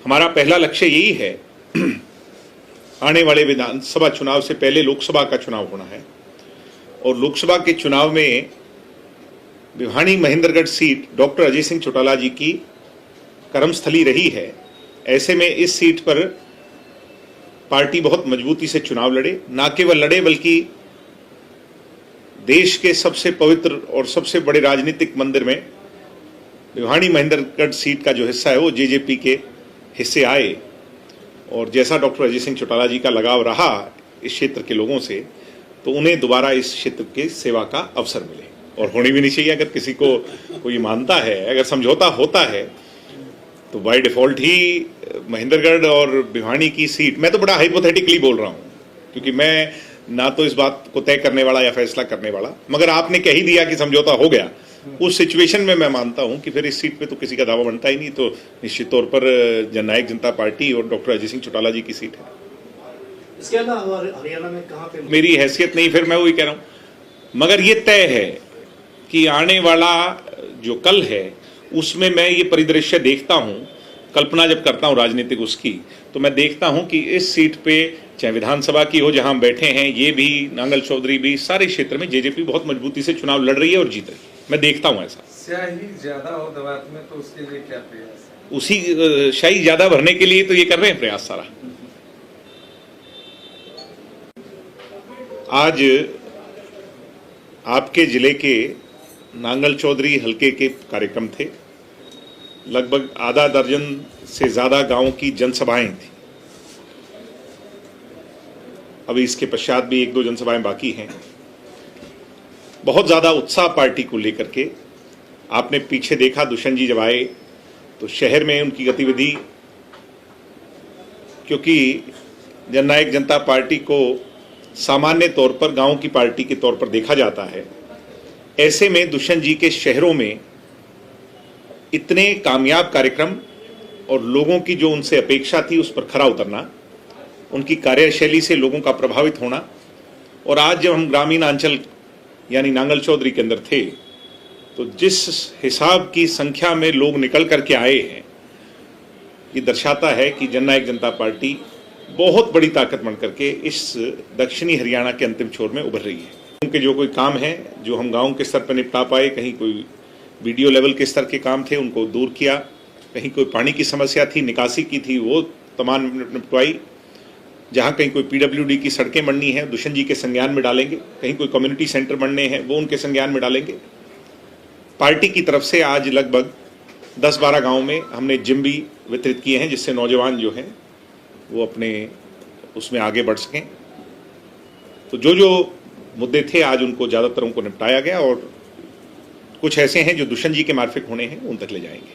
हमारा पहला लक्ष्य यही है, आने वाले विधानसभा चुनाव से पहले लोकसभा का चुनाव होना है और लोकसभा के चुनाव में भिवानी महेंद्रगढ़ सीट डॉक्टर अजय सिंह चौटाला जी की कर्मस्थली रही है। ऐसे में इस सीट पर पार्टी बहुत मजबूती से चुनाव लड़े, ना केवल लड़े बल्कि देश के सबसे पवित्र और सबसे बड़े राजनीतिक मंदिर में भिवानी महेंद्रगढ़ सीट का जो हिस्सा है वो जेजेपी के हिस्से आए। और जैसा डॉक्टर अजय सिंह चौटाला जी का लगाव रहा इस क्षेत्र के लोगों से, तो उन्हें दोबारा इस क्षेत्र के सेवा का अवसर मिले। और होनी भी नहीं चाहिए। अगर किसी को कोई मानता है, अगर समझौता होता है, तो बाय डिफॉल्ट ही महेंद्रगढ़ और भिवानी की सीट, मैं तो बड़ा हाइपोथेटिकली बोल रहा हूँ क्योंकि मैं ना तो इस बात को तय करने वाला या फैसला करने वाला, मगर आपने कह ही दिया कि समझौता हो गया, उस सिचुएशन में मैं मानता हूं कि फिर इस सीट पे तो किसी का दावा बनता ही नहीं। तो निश्चित तौर पर जननायक जनता पार्टी और डॉक्टर अजय सिंह चौटाला जी की सीट है। इसके अलावा हरियाणा में कहां पे मेरी हैसियत नहीं, फिर मैं वही कह रहा हूं, मगर ये तय है कि आने वाला जो कल है उसमें मैं ये परिदृश्य देखता हूं, कल्पना जब करता हूं राजनीतिक उसकी, तो मैं देखता हूं कि इस सीट पे चाहे विधानसभा की हो जहां हम बैठे हैं, ये भी नांगल चौधरी भी, सारे क्षेत्र में जेजेपी बहुत मजबूती से चुनाव लड़ रही है और जीत रही है। मैं देखता हूं ऐसा। स्याही ज्यादा हो दवात में, तो उसके लिए क्या प्रयास है? उसी शाही ज्यादा भरने के लिए तो ये कर रहे हैं प्रयास सारा। आज आपके जिले के नांगल चौधरी हलके के कार्यक्रम थे। लगभग आधा दर्जन से ज्यादा गांवों की जनसभाएं थी। अभी इसके पश्चात भी एक दो जनसभाएं बाकी हैं। बहुत ज्यादा उत्साह पार्टी को लेकर के आपने पीछे देखा, दुष्यंत जी जब आए तो शहर में उनकी गतिविधि, क्योंकि जननायक जनता पार्टी को सामान्य तौर पर गांव की पार्टी के तौर पर देखा जाता है, ऐसे में दुष्यंत जी के शहरों में इतने कामयाब कार्यक्रम और लोगों की जो उनसे अपेक्षा थी उस पर खरा उतरना, उनकी कार्यशैली से लोगों का प्रभावित होना। और आज जब हम ग्रामीण अंचल यानी नांगल चौधरी के अंदर थे, तो जिस हिसाब की संख्या में लोग निकल करके आए हैं, ये दर्शाता है कि जननायक जनता पार्टी बहुत बड़ी ताकत बन करके इस दक्षिणी हरियाणा के अंतिम छोर में उभर रही है। उनके जो कोई काम है जो हम गांव के स्तर पर निपटा पाए, कहीं कोई वीडियो लेवल के स्तर के काम थे उनको दूर किया, कहीं कोई पानी की समस्या थी, निकासी की थी, वो तमाम निपटवाई। जहाँ कहीं कोई पीडब्ल्यूडी की सड़कें बननी है दुष्यंत जी के संज्ञान में डालेंगे, कहीं कोई कम्युनिटी सेंटर बनने हैं वो उनके संज्ञान में डालेंगे। पार्टी की तरफ से आज लगभग 10-12 गाँव में हमने जिम भी वितरित किए हैं, जिससे नौजवान जो हैं वो अपने उसमें आगे बढ़ सकें। तो जो जो मुद्दे थे आज उनको ज़्यादातर उनको निपटाया गया और कुछ ऐसे हैं जो दुष्यंत जी के मार्फिक होने हैं, उन तक ले जाएंगे।